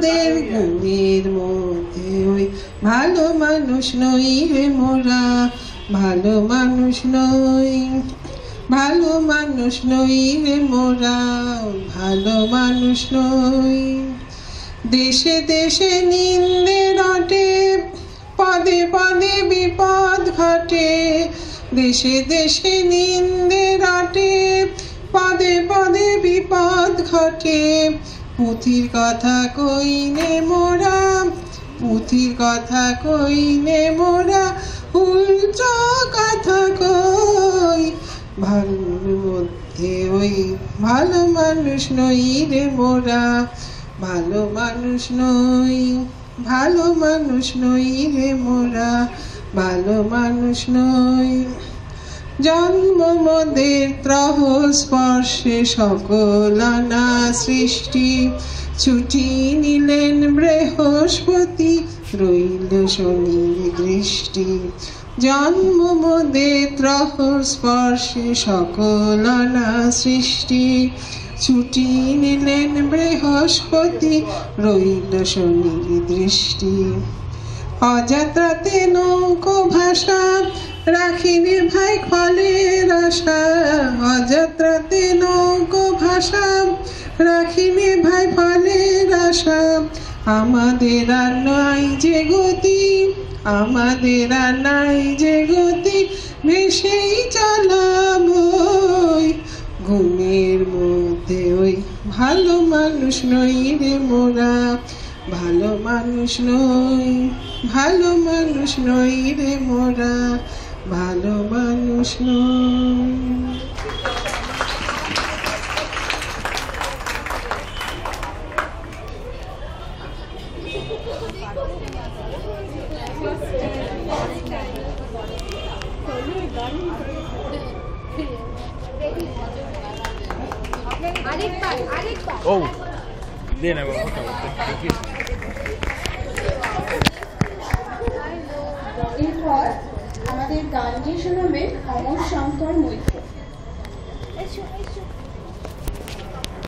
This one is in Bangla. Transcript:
আমাদের গুণের মধ্যে ওই ভালো মানুষ নই রে মোরা, ভালো মানুষ নই, ভালো মানুষ নই রে মোরা, ভালো মানুষ নই। দেশে দেশে নিন্দে রটে, পদে পদে বিপদ ঘটে, দেশে দেশে নিন্দে রটে, পদে পদে বিপদ ঘটে। পুঁথির কথা কইনে মোরা, পুঁথির কথা কইনে মোরা, উল্টো কথা কই। ভালোর মধ্যে ওই ভালো মানুষ নই রে মোরা, ভালো মানুষ নই, ভালো মানুষ নই রে মোরা, ভালো মানুষ নই। জন্ম মোদের ত্রহ স্পর্শে সকল আনা সৃষ্টি, ছুটি নিলেন বৃহস্পতি, রইল শনির দৃষ্টি। জন্ম মোদের ত্রহ স্পর্শে সকল আনা সৃষ্টি, ছুটি নিলেন বৃহস্পতি, রইল শনির দৃষ্টি। অযাত্রাতে নৌকো ভাষা, রাখিনি ভাই ফলের আশা, অযাত্রাতে নৌকো ভাষা, রাখিনি ভাই ফলের আশা। আমাদের আর নাই যে গতি, আমাদের আর নাই যে গতি, ভেসেই চালাবো ঘুমের মধ্যে ওই ভালো মানুষ নই রে মোরা, ভালো মানুষ নই, ভালো মানুষ নই রে মোরা, ভালো মানুষ নই। ও দিয়ে নেব। এরপর আমাদের গান দিয়ে শোনাবেন অমর শঙ্কর মৈত্র।